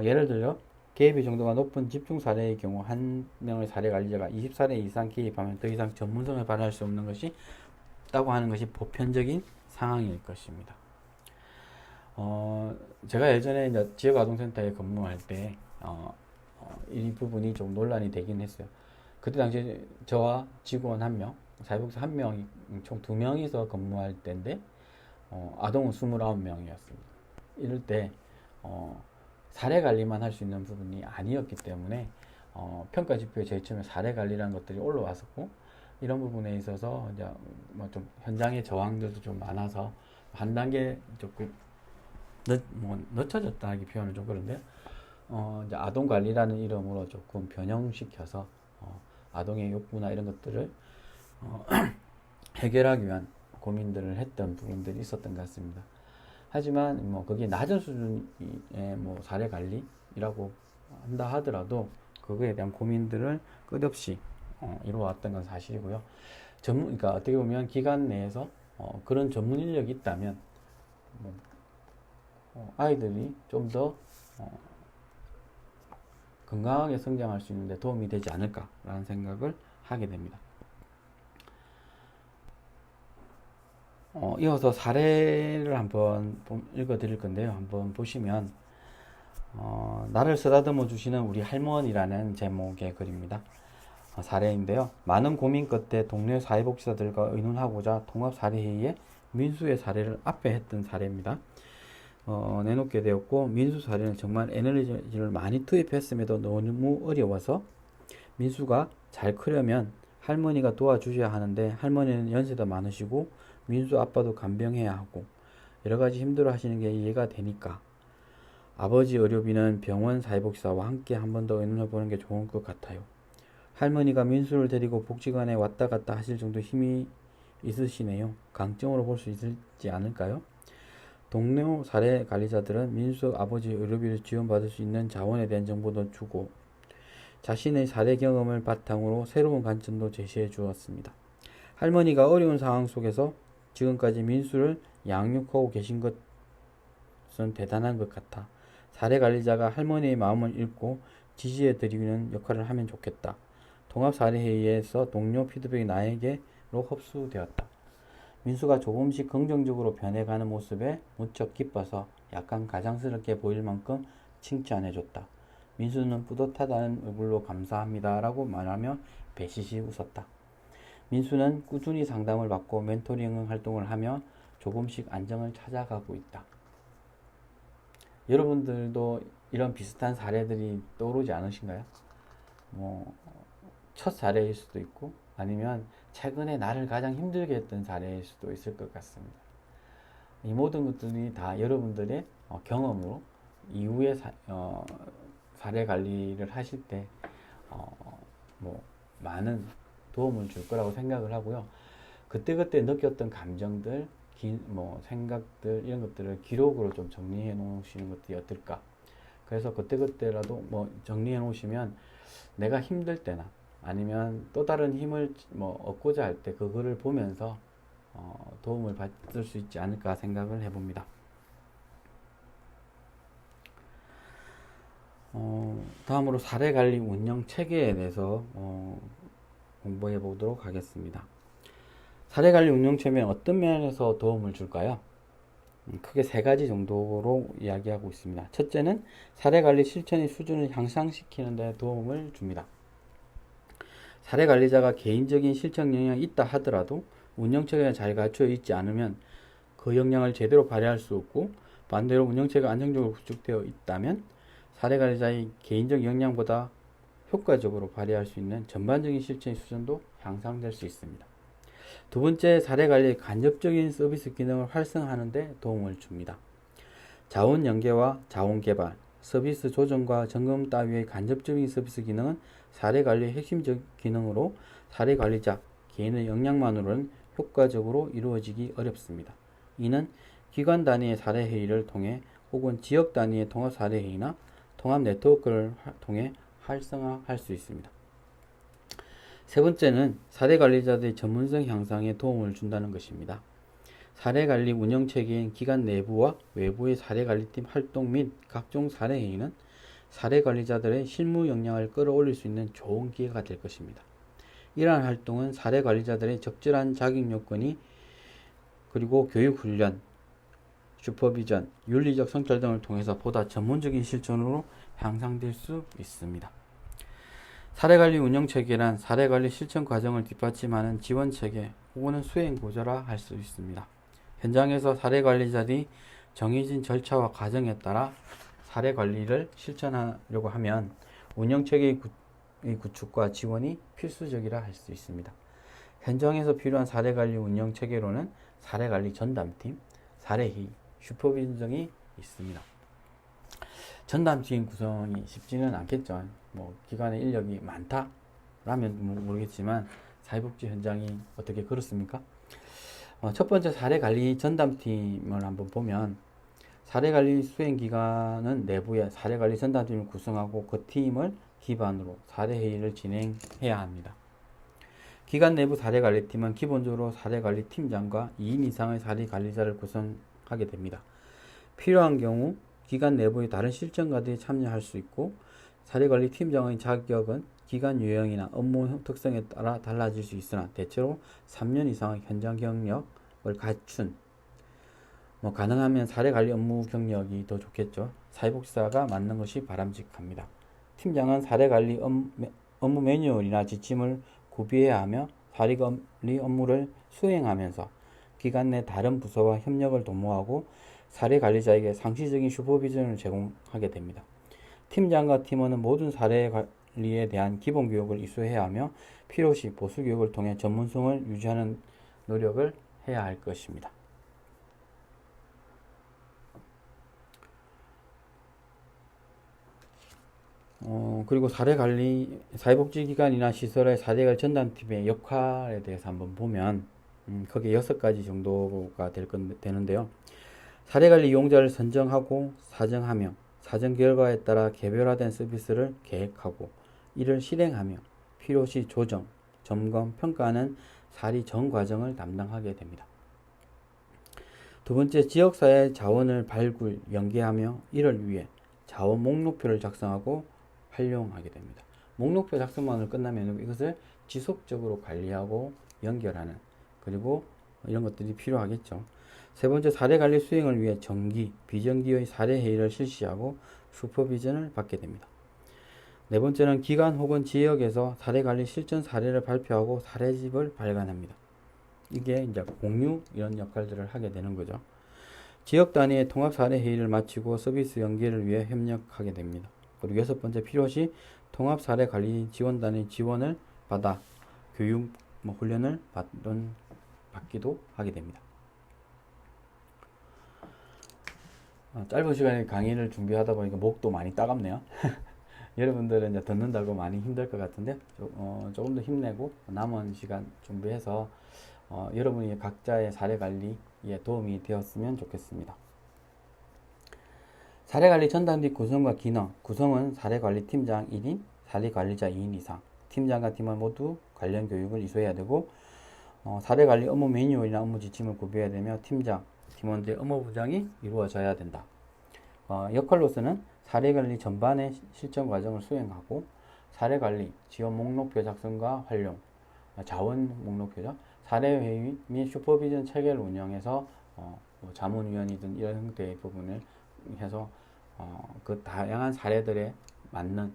예를 들어 개입의 정도가 높은 집중 사례의 경우 한 명의 사례관리자가 20사례 이상 개입하면 더 이상 전문성을 발휘할 수 없는 것이 있다고 하는 것이 보편적인 상황일 것입니다. 제가 예전에 이제 지역아동센터에 근무할 때 이 부분이 좀 논란이 되긴 했어요. 그때 당시에 저와 직원 한 명, 사회복지사 한 명이 총 2명이서 근무할 때인데 아동은 29명이었습니다. 이럴 때 사례 관리만 할 수 있는 부분이 아니었기 때문에 평가 지표에 제일 처음에 사례 관리라는 것들이 올라왔었고 이런 부분에 있어서 이제 좀 현장의 저항들도 좀 많아서 한 단계 조금 늦춰졌다 하기 표현은 좀 그런데 이제 아동 관리라는 이름으로 조금 변형시켜서 아동의 욕구나 이런 것들을 해결하기 위한 고민들을 했던 부분들이 있었던 것 같습니다. 하지만 그게 낮은 수준의 사례 관리라고 한다 하더라도 그거에 대한 고민들을 끝없이 이루어왔던 건 사실이고요. 그러니까 어떻게 보면 기관 내에서 그런 전문 인력이 있다면 아이들이 좀 더 건강하게 성장할 수 있는데 도움이 되지 않을까라는 생각을 하게 됩니다. 이어서 사례를 한번 읽어 드릴 건데요. 한번 보시면 나를 쓰다듬어 주시는 우리 할머니라는 제목의 글입니다. 사례인데요. 많은 고민 끝에 동네 사회복지사들과 의논하고자 통합사례회의에 민수의 사례를 앞에 했던 사례입니다. 내놓게 되었고 민수 사례는 정말 에너지를 많이 투입했음에도 너무 어려워서 민수가 잘 크려면 할머니가 도와주셔야 하는데 할머니는 연세도 많으시고 민수 아빠도 간병해야 하고 여러가지 힘들어 하시는 게 이해가 되니까 아버지 의료비는 병원 사회복지사와 함께 한 번 더 의논해 보는 게 좋은 것 같아요. 할머니가 민수를 데리고 복지관에 왔다 갔다 하실 정도 힘이 있으시네요. 강점으로 볼 수 있지 않을까요? 동료 사례 관리자들은 민수 아버지 의료비를 지원받을 수 있는 자원에 대한 정보도 주고 자신의 사례 경험을 바탕으로 새로운 관점도 제시해 주었습니다. 할머니가 어려운 상황 속에서 지금까지 민수를 양육하고 계신 것은 대단한 것 같아. 사례 관리자가 할머니의 마음을 읽고 지지해 드리는 역할을 하면 좋겠다. 통합사례회의에서 동료 피드백이 나에게로 흡수되었다. 민수가 조금씩 긍정적으로 변해가는 모습에 무척 기뻐서 약간 가장스럽게 보일 만큼 칭찬해줬다. 민수는 뿌듯하다는 얼굴로 감사합니다 라고 말하며 배시시 웃었다. 민수는 꾸준히 상담을 받고 멘토링 활동을 하며 조금씩 안정을 찾아가고 있다. 여러분들도 이런 비슷한 사례들이 떠오르지 않으신가요? 첫 사례일 수도 있고 아니면 최근에 나를 가장 힘들게 했던 사례일 수도 있을 것 같습니다. 이 모든 것들이 다 여러분들의 경험으로 이후에 사례 관리를 하실 때 많은 도움을 줄 거라고 생각을 하고요. 그때그때 느꼈던 감정들, 생각들 이런 것들을 기록으로 좀 정리해 놓으시는 것들이 어떨까. 그래서 그때그때라도 정리해 놓으시면 내가 힘들 때나 아니면 또 다른 힘을 얻고자 할 때 그거를 보면서 도움을 받을 수 있지 않을까 생각을 해봅니다. 다음으로 사례관리 운영 체계에 대해서 공부해 보도록 하겠습니다. 사례관리 운영 체계는 어떤 면에서 도움을 줄까요? 크게 세 가지 정도로 이야기하고 있습니다. 첫째는 사례관리 실천의 수준을 향상시키는 데 도움을 줍니다. 사례관리자가 개인적인 실천 역량이 있다 하더라도 운영체계가 잘 갖춰 있지 않으면 그 역량을 제대로 발휘할 수 없고 반대로 운영체계가 안정적으로 구축되어 있다면 사례관리자의 개인적 역량보다 효과적으로 발휘할 수 있는 전반적인 실천의 수준도 향상될 수 있습니다. 두 번째, 사례관리의 간접적인 서비스 기능을 활성화하는 데 도움을 줍니다. 자원 연계와 자원 개발, 서비스 조정과 점검 따위의 간접적인 서비스 기능은 사례관리의 핵심적 기능으로 사례관리자 개인의 역량만으로는 효과적으로 이루어지기 어렵습니다. 이는 기관 단위의 사례회의를 통해 혹은 지역 단위의 통합사례회의나 통합 네트워크를 통해 활성화할 수 있습니다. 세 번째는 사례관리자들의 전문성 향상에 도움을 준다는 것입니다. 사례관리 운영체계인 기관 내부와 외부의 사례관리팀 활동 및 각종 사례회의는 사례관리자들의 실무 역량을 끌어올릴 수 있는 좋은 기회가 될 것입니다. 이러한 활동은 사례관리자들의 적절한 자격 요건이 그리고 교육훈련, 슈퍼비전, 윤리적 성찰 등을 통해서 보다 전문적인 실천으로 향상될 수 있습니다. 사례관리 운영체계란 사례관리 실천 과정을 뒷받침하는 지원체계 혹은 수행구조라 할 수 있습니다. 현장에서 사례관리자들이 정해진 절차와 과정에 따라 사례관리를 실천하려고 하면 운영체계의 구축과 지원이 필수적이라 할 수 있습니다. 현장에서 필요한 사례관리 운영체계로는 사례관리 전담팀, 사례회의, 슈퍼비전 등이 있습니다. 전담팀 구성이 쉽지는 않겠죠. 기관의 인력이 많다라면 모르겠지만 사회복지 현장이 어떻게 그렇습니까? 첫 번째 사례관리 전담팀을 한번 보면 사례관리 수행기관은 내부에 사례관리 전담팀을 구성하고 그 팀을 기반으로 사례회의를 진행해야 합니다. 기관 내부 사례관리팀은 기본적으로 사례관리팀장과 2인 이상의 사례관리자를 구성하게 됩니다. 필요한 경우 기관 내부의 다른 실전가들이 참여할 수 있고 사례관리팀장의 자격은 기관 유형이나 업무 특성에 따라 달라질 수 있으나 대체로 3년 이상의 현장 경력을 갖춘 가능하면 사례관리 업무 경력이 더 좋겠죠. 사회복지사가 맡는 것이 바람직합니다. 팀장은 사례관리 업무 매뉴얼이나 지침을 구비해야 하며 사례관리 업무를 수행하면서 기관 내 다른 부서와 협력을 도모하고 사례관리자에게 상시적인 슈퍼비전을 제공하게 됩니다. 팀장과 팀원은 모든 사례관리에 대한 기본교육을 이수해야 하며 필요시 보수교육을 통해 전문성을 유지하는 노력을 해야 할 것입니다. 그리고 사례관리, 사회복지기관이나 시설의 사례관리 전담팀의 역할에 대해서 한번 보면, 크게 6가지 정도가 되는데요. 사례관리 이용자를 선정하고 사정하며, 사정 결과에 따라 개별화된 서비스를 계획하고, 이를 실행하며, 필요시 조정, 점검, 평가하는 사리 전 과정을 담당하게 됩니다. 두 번째, 지역사회 자원을 발굴, 연계하며 이를 위해 자원 목록표를 작성하고 활용하게 됩니다. 목록표 작성만으로 끝나면 이것을 지속적으로 관리하고 연결하는, 그리고 이런 것들이 필요하겠죠. 세 번째, 사례관리 수행을 위해 정기, 비정기의 사례회의를 실시하고 슈퍼비전을 받게 됩니다. 네 번째는 기관 혹은 지역에서 사례관리 실전 사례를 발표하고 사례집을 발간합니다. 이게 이제 공유 이런 역할들을 하게 되는 거죠. 지역 단위의 통합 사례 회의를 마치고 서비스 연계를 위해 협력하게 됩니다. 그리고 6번째, 필요시 통합 사례 관리 지원단의 지원을 받아 교육 훈련을 받기도 하게 됩니다. 짧은 시간에 강의를 준비하다 보니까 목도 많이 따갑네요. 여러분들은 이제 듣는다고 많이 힘들 것 같은데 조금 더 힘내고 남은 시간 준비해서 여러분이 각자의 사례 관리에 도움이 되었으면 좋겠습니다. 사례관리 전담팀 구성과 기능. 구성은 사례관리팀장 1인, 사례관리자 2인 이상. 팀장과 팀원 모두 관련 교육을 이수해야 되고, 사례관리 업무 매뉴얼이나 업무 지침을 구비해야 되며, 팀장, 팀원들의 업무 부장이 이루어져야 된다. 역할로서는 사례관리 전반의 실천 과정을 수행하고, 사례관리, 지원 목록표 작성과 활용, 자원 목록표죠. 사례회의 및 슈퍼비전 체계를 운영해서 자문위원이든 이런 형태의 부분을 해서 그 다양한 사례들에 맞는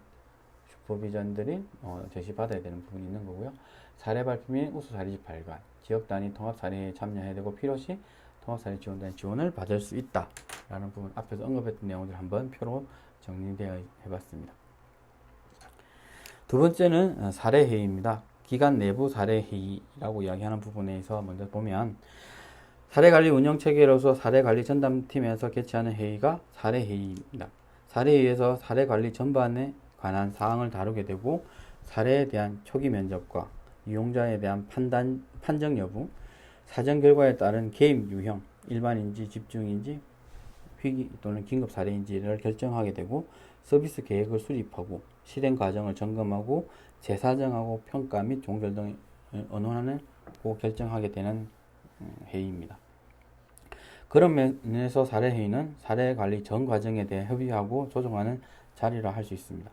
슈퍼비전들이 제시받아야 되는 부분이 있는 거고요. 사례 발표 및 우수 사례집 발간, 지역 단위 통합 사례에 참여해야 되고 필요시 통합 사례 지원단의 지원을 받을 수 있다 라는 부분, 앞에서 언급했던 내용들 한번 표로 정리되어 해봤습니다. 두 번째는 사례회의입니다. 기관 내부 사례회의라고 이야기하는 부분에서 먼저 보면, 사례관리 운영체계로서 사례관리 전담팀에서 개최하는 회의가 사례회의입니다. 사례회의에서 사례관리 전반에 관한 사항을 다루게 되고, 사례에 대한 초기 면접과 이용자에 대한 판정 여부, 사정 결과에 따른 개입 유형, 일반인지 집중인지 위기 또는 긴급 사례인지를 결정하게 되고, 서비스 계획을 수립하고 실행 과정을 점검하고 재사정하고 평가 및 종결 등을 언론하는 결정하게 되는 회의입니다. 그런 면에서 사례회의는 사례관리 전 과정에 대해 협의하고 조정하는 자리라 할 수 있습니다.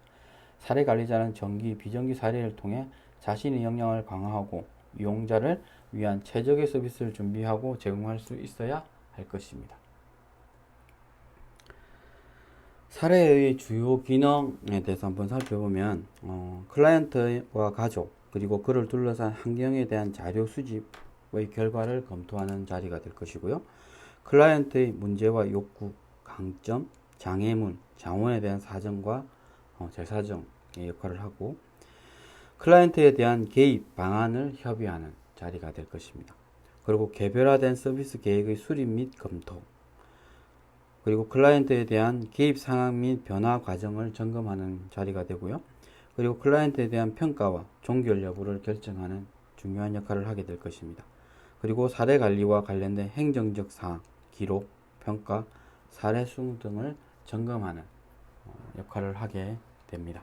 사례관리자는 정기, 비정기 사례를 통해 자신의 역량을 강화하고 이용자를 위한 최적의 서비스를 준비하고 제공할 수 있어야 할 것입니다. 사례의 주요 기능에 대해서 한번 살펴보면, 클라이언트와 가족, 그리고 그를 둘러싼 환경에 대한 자료 수집의 결과를 검토하는 자리가 될 것이고요. 클라이언트의 문제와 욕구, 강점, 장애물, 장원에 대한 사정과 재사정의 역할을 하고, 클라이언트에 대한 개입 방안을 협의하는 자리가 될 것입니다. 그리고 개별화된 서비스 계획의 수립 및 검토, 그리고 클라이언트에 대한 개입 상황 및 변화 과정을 점검하는 자리가 되고요. 그리고 클라이언트에 대한 평가와 종결 여부를 결정하는 중요한 역할을 하게 될 것입니다. 그리고 사례 관리와 관련된 행정적 사항, 기록, 평가, 사례 수용 등을 점검하는 역할을 하게 됩니다.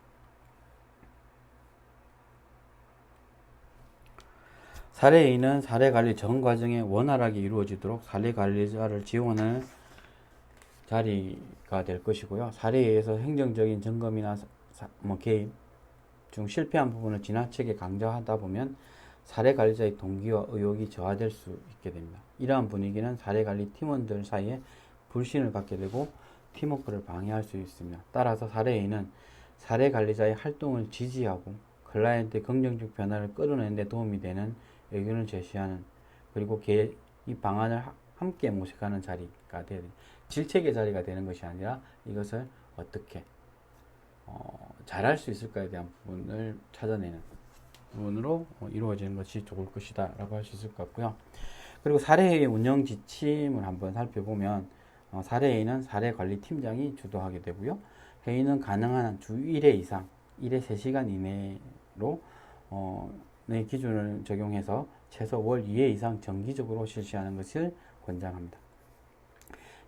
사례회의는 사례관리 전 과정에 원활하게 이루어지도록 사례관리자를 지원하는 자리가 될 것이고요. 사례회의에서 행정적인 점검이나 개입 중 실패한 부분을 지나치게 강조하다 보면 사례관리자의 동기와 의욕이 저하될 수 있게 됩니다. 이러한 분위기는 사례관리 팀원들 사이에 불신을 갖게 되고 팀워크를 방해할 수 있습니다. 따라서 사례회의는 사례관리자의 활동을 지지하고 클라이언트의 긍정적 변화를 끌어내는 데 도움이 되는 의견을 제시하는, 그리고 이 방안을 함께 모색하는 자리가 되는, 질책의 자리가 되는 것이 아니라 이것을 어떻게 잘할 수 있을까에 대한 부분을 찾아내는 부분으로 이루어지는 것이 좋을 것이다 라고 할 수 있을 것 같고요. 그리고 사례회의 운영 지침을 한번 살펴보면, 사례회의는 사례관리팀장이 주도하게 되고요. 회의는 가능한 한 주 1회 이상, 1회 3시간 이내로 내 기준을 적용해서 최소 월 2회 이상 정기적으로 실시하는 것을 권장합니다.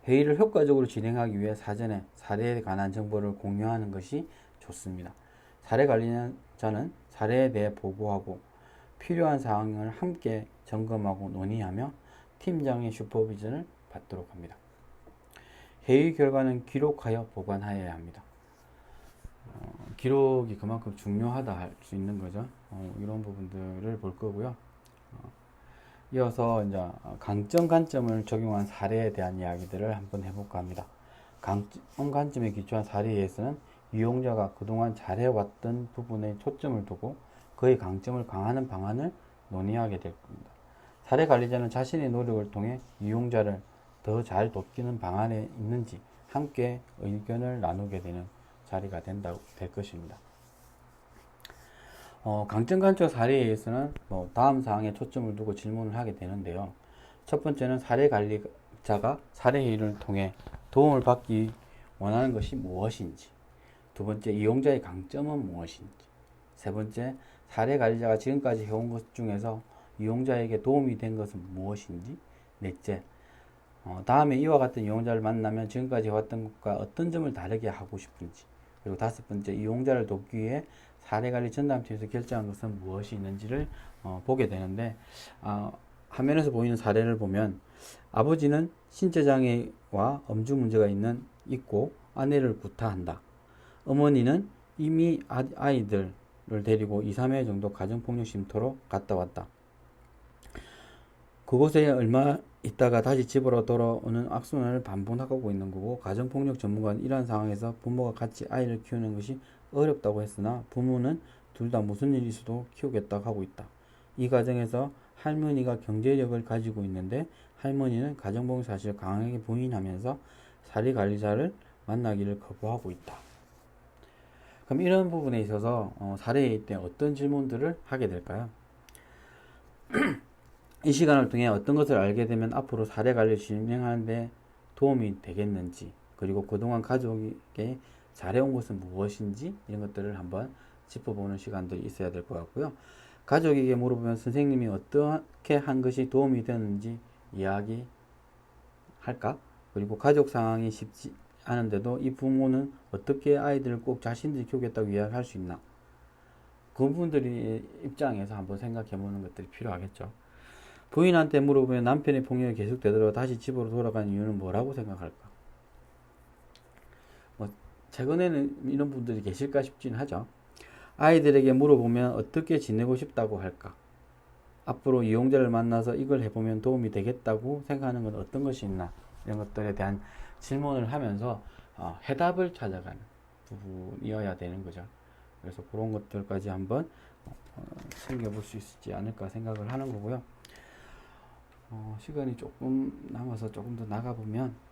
회의를 효과적으로 진행하기 위해 사전에 사례에 관한 정보를 공유하는 것이 좋습니다. 사례 관리자는 사례에 대해 보고하고 필요한 사항을 함께 점검하고 논의하며 팀장의 슈퍼비전을 받도록 합니다. 회의 결과는 기록하여 보관하여야 합니다. 기록이 그만큼 중요하다 할 수 있는 거죠. 이런 부분들을 볼 거고요. 이어서 이제 강점 관점을 적용한 사례에 대한 이야기들을 한번 해볼까 합니다. 강점 관점에 기초한 사례에서는 이용자가 그동안 잘해왔던 부분에 초점을 두고 그의 강점을 강화하는 방안을 논의하게 될 겁니다. 사례 관리자는 자신의 노력을 통해 이용자를 더 잘 돕기는 방안에 있는지 함께 의견을 나누게 되는 자리가 될 것입니다. 강점 관점 사례에 의해서는 다음 사항에 초점을 두고 질문을 하게 되는데요. 첫 번째는 사례 관리자가 사례 회의를 통해 도움을 받기 원하는 것이 무엇인지, 두 번째, 이용자의 강점은 무엇인지, 세 번째, 사례 관리자가 지금까지 해온 것 중에서 이용자에게 도움이 된 것은 무엇인지, 넷째, 다음에 이와 같은 이용자를 만나면 지금까지 해왔던 것과 어떤 점을 다르게 하고 싶은지, 그리고 다섯 번째, 이용자를 돕기 위해 사례관리 전담팀에서 결정한 것은 무엇이 있는지를 보게 되는데, 화면에서 보이는 사례를 보면 아버지는 신체장애와 음주 문제가 있고 아내를 구타한다. 어머니는 이미 아이들을 데리고 2, 3회 정도 가정폭력 쉼터로 갔다 왔다. 그곳에 얼마 있다가 다시 집으로 돌아오는 악순환을 반복하고 있는 거고, 가정폭력 전문가는 이러한 상황에서 부모가 같이 아이를 키우는 것이 어렵다고 했으나 부모는 둘 다 무슨 일이 있어도 키우겠다고 하고 있다. 이 과정에서 할머니가 경제력을 가지고 있는데 할머니는 가정폭력 사실을 강하게 부인하면서 사례관리자를 만나기를 거부하고 있다. 그럼 이런 부분에 있어서 사례회의 때 어떤 질문들을 하게 될까요? 이 시간을 통해 어떤 것을 알게 되면 앞으로 사례 관리를 진행하는 데 도움이 되겠는지, 그리고 그동안 가족에게 잘해온 것은 무엇인지, 이런 것들을 한번 짚어보는 시간들이 있어야 될 것 같고요. 가족에게 물어보면 선생님이 어떻게 한 것이 도움이 되는지 이야기할까? 그리고 가족 상황이 쉽지 않은데도 이 부모는 어떻게 아이들을 꼭 자신들이 키우겠다고 이야기할 수 있나? 그분들의 입장에서 한번 생각해 보는 것들이 필요하겠죠. 부인한테 물어보면 남편의 폭력이 계속되도록 다시 집으로 돌아가는 이유는 뭐라고 생각할까? 최근에는 이런 분들이 계실까 싶긴 하죠. 아이들에게 물어보면 어떻게 지내고 싶다고 할까? 앞으로 이용자를 만나서 이걸 해보면 도움이 되겠다고 생각하는 건 어떤 것이 있나? 이런 것들에 대한 질문을 하면서 해답을 찾아가는 부분이어야 되는 거죠. 그래서 그런 것들까지 한번 챙겨볼 수 있지 않을까 생각을 하는 거고요. 시간이 조금 남아서 조금 더 나가보면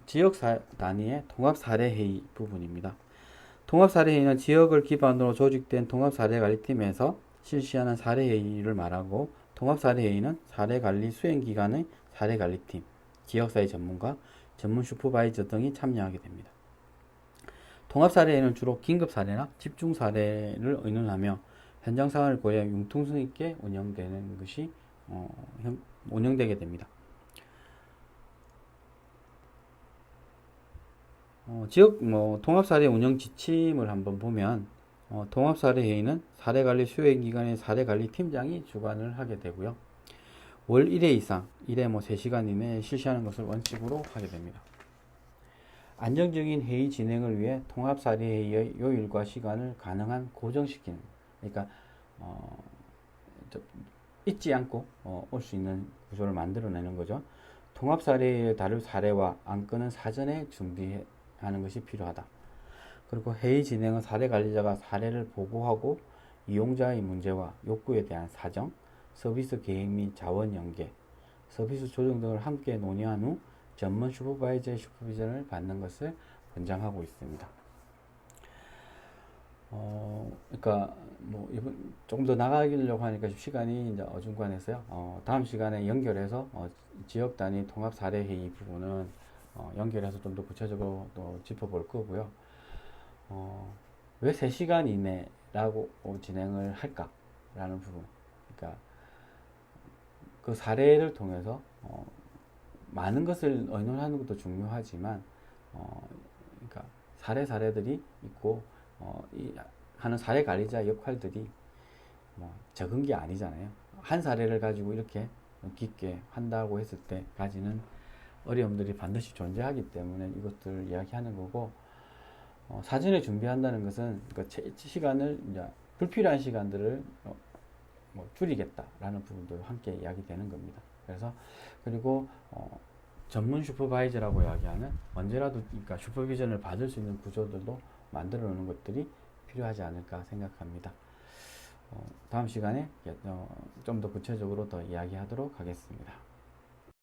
지역 단위의 통합사례회의 부분입니다. 통합사례회의는 지역을 기반으로 조직된 통합사례관리팀에서 실시하는 사례회의를 말하고, 통합사례회의는 사례관리 수행기관의 사례관리팀, 지역사회 전문가, 전문 슈퍼바이저 등이 참여하게 됩니다. 통합사례회는 주로 긴급사례나 집중사례를 의논하며 현장 상황을 고려해 융통성 있게 운영되는 것이 운영되게 됩니다. 지역 통합사례 운영 지침을 한번 보면 통합사례회의는 사례관리 수행기관의 사례관리팀장이 주관을 하게 되고요. 월 1회 이상, 1회 3시간 이내에 실시하는 것을 원칙으로 하게 됩니다. 안정적인 회의 진행을 위해 통합사례회의의 요일과 시간을 가능한 고정시키는, 그러니까 잊지 않고 올 수 있는 구조를 만들어내는 거죠. 통합사례에 다룰 사례와 안건은 사전에 준비하는 것이 필요하다. 그리고 회의 진행은 사례관리자가 사례를 보고하고 이용자의 문제와 욕구에 대한 사정, 서비스 계획 및 자원 연계, 서비스 조정 등을 함께 논의한 후 전문 슈퍼바이저의 슈퍼비전을 받는 것을 권장하고 있습니다. 그러니까 이번 조금 더 나가려고 하니까 시간이 이제 어중간해서요. 다음 시간에 연결해서 지역 단위 통합 사례 회의 부분은 연결해서 좀 더 구체적으로 또 짚어볼 거고요. 왜 3시간 이내라고 진행을 할까라는 부분. 그러니까 그 사례를 통해서 많은 것을 의논하는 것도 중요하지만 그러니까 사례들이 있고 하는 사례 관리자 역할들이 뭐 적은 게 아니잖아요. 한 사례를 가지고 이렇게 깊게 한다고 했을 때까지는 어려움들이 반드시 존재하기 때문에 이것들을 이야기하는 거고, 사전에 준비한다는 것은 그 시간을 이제 불필요한 시간들을 뭐 줄이겠다라는 부분도 함께 이야기되는 겁니다. 그래서 그리고 전문 슈퍼바이저라고 이야기하는 언제라도 그러니까 슈퍼비전을 받을 수 있는 구조들도 만들어 놓는 것들이 필요하지 않을까 생각합니다. 다음 시간에 좀 더 구체적으로 더 이야기하도록 하겠습니다.